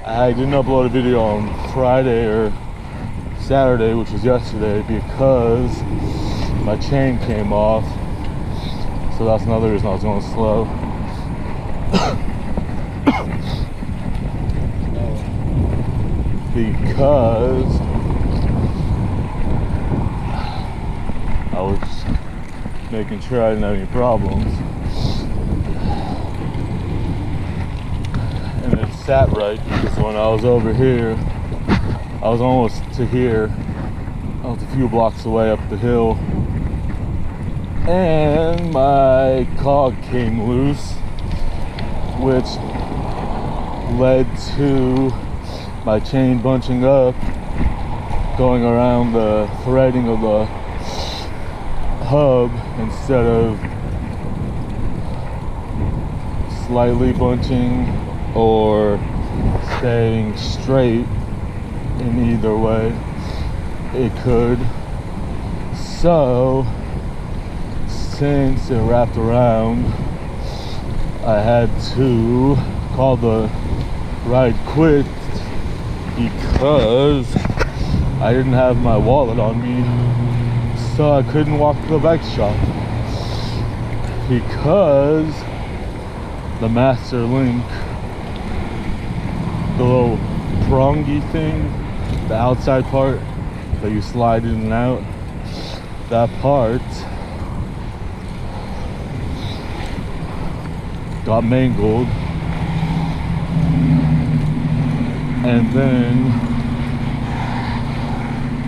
I didn't upload a video on Friday or Saturday, which was yesterday, because my chain came off. So that's another reason I was going slow. Because I was making sure I didn't have any problems. And it sat right, because when I was over here, I was almost to here. I was a few blocks away up the hill, and my cog came loose, which led to my chain bunching up, going around the threading of the hub instead of slightly bunching or staying straight. In either way it could. So since it wrapped around, I had to call the ride quit because I didn't have my wallet on me, so I couldn't walk to the bike shop, because the master link, the little prongy thing, the outside part that you slide in and out, that part got mangled. And then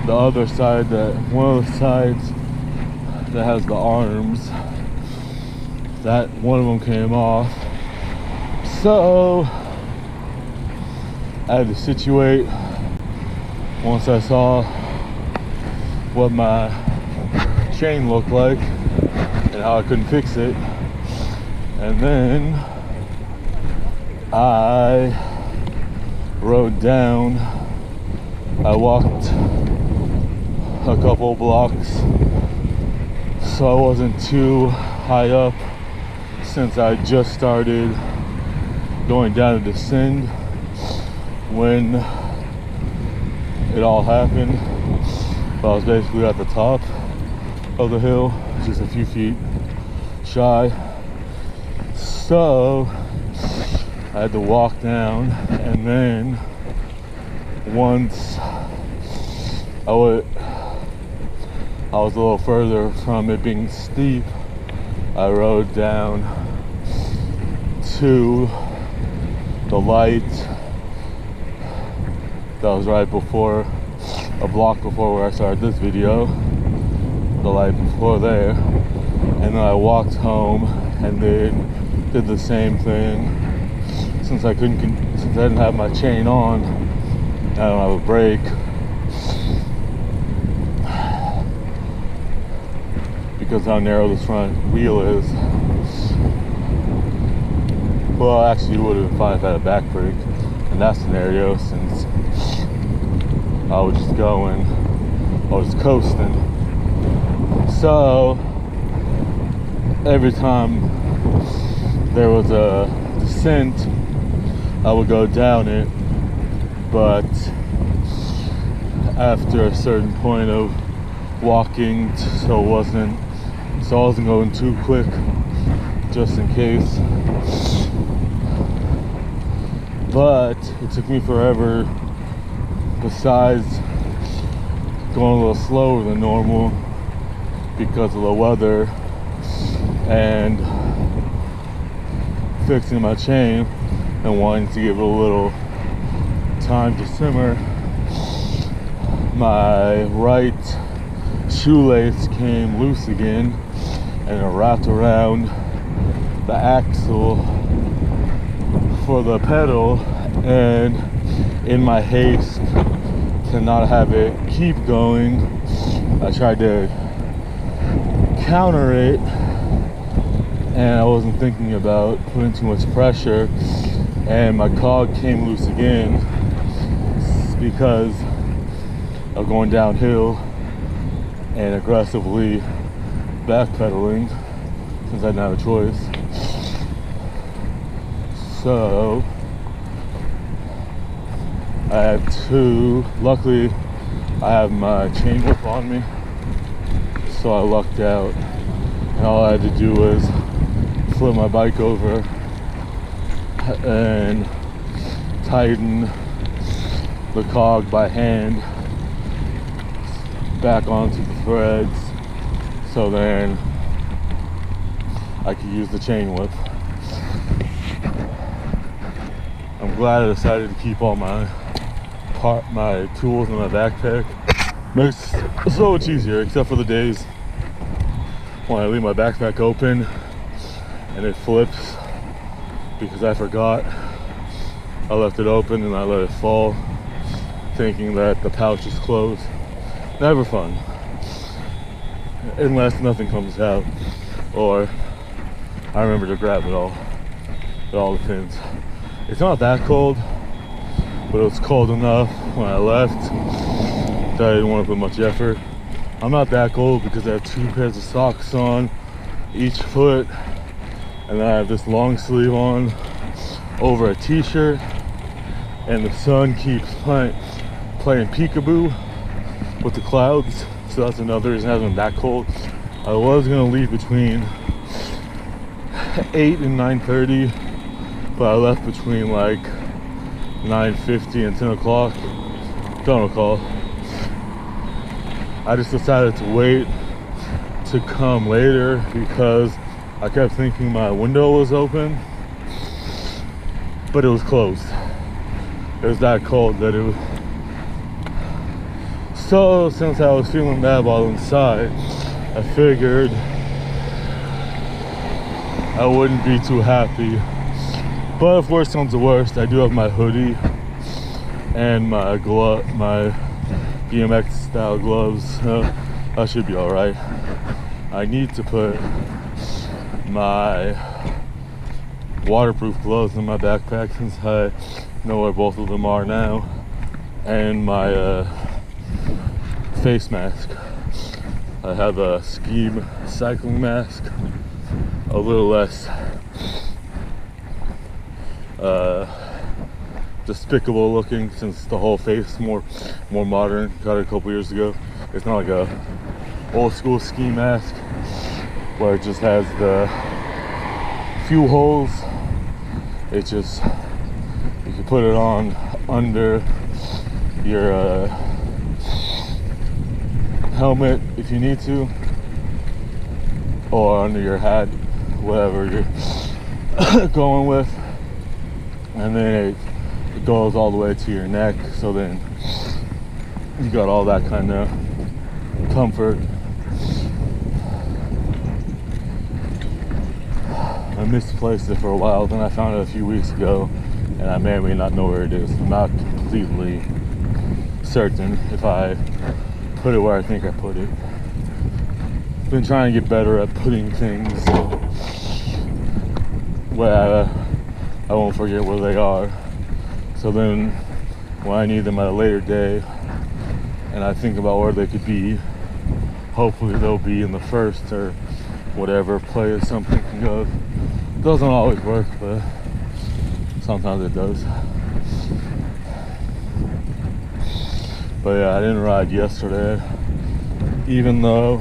the other side, that one of the sides that has the arms, that one of them came off. So I had to situate once I saw what my chain looked like and how I couldn't fix it. And then I rode down. I walked a couple blocks so I wasn't too high up, since I just started going down to descend when it all happened. But I was basically at the top of the hill, just a few feet shy. So I had to walk down, and then once I was a little further from it being steep, I rode down to the light that was right before, a block before where I started this video, the light before there, and then I walked home and then did the same thing. Since I didn't have my chain on, I don't have a brake, because how narrow this front wheel is. Well, actually it would have been fine if I had a back brake in that scenario, since I was just going, I was coasting. So every time there was a descent, I would go down it, but after a certain point of walking, so I wasn't going too quick, just in case. But it took me forever, besides going a little slower than normal because of the weather and fixing my chain and wanting to give it a little time to simmer. My right shoelace came loose again, and it wrapped around the axle for the pedal, and in my haste to not have it keep going, I tried to counter it, and I wasn't thinking about putting too much pressure, and my cog came loose again because of going downhill and aggressively backpedaling, since I didn't have a choice. So I had two. Luckily, I have my chain whip on me, so I lucked out. And all I had to do was flip my bike over and tighten the cog by hand back onto the threads, so then I could use the chain whip. I'm glad I decided to keep all my tools in my backpack. Makes it so much easier, except for the days when I leave my backpack open and it flips because I forgot I left it open and I let it fall, thinking that the pouch is closed. Never fun, unless nothing comes out or I remember to grab it all with all the pins. It's not that cold, but it was cold enough when I left that I didn't want to put much effort. I'm not that cold because I have 2 pairs of socks on each foot, and then I have this long sleeve on over a t-shirt, and the sun keeps playing peekaboo with the clouds, so that's another reason it hasn't been that cold. I was gonna leave between 8 and 9:30, but I left between like 9:50 and 10 o'clock. Don't recall. I just decided to wait to come later because I kept thinking my window was open, but it was closed. It was that cold that it was. So since I was feeling bad while inside, I figured I wouldn't be too happy. But if worst comes to worst, I do have my hoodie and my BMX style gloves. That should be all right. I need to put my waterproof gloves in my backpack since I know where both of them are now, and my face mask. I have a ski cycling mask, a little less despicable looking since the whole face more modern. Got it a couple years ago. It's not like a old school ski mask where it just has the few holes. It just, you can put it on under your helmet if you need to, or under your hat, whatever you're going with, and then it goes all the way to your neck, so then you got all that kind of comfort. I misplaced it for a while, then I found it a few weeks ago, and I may or may not know where it is. I'm not completely certain if I put it where I think I put it. Been trying to get better at putting things where I won't forget where they are. So then when I need them at a later day and I think about where they could be, hopefully they'll be in the first or whatever place something can go. Doesn't always work, but sometimes it does. But yeah, I didn't ride yesterday, even though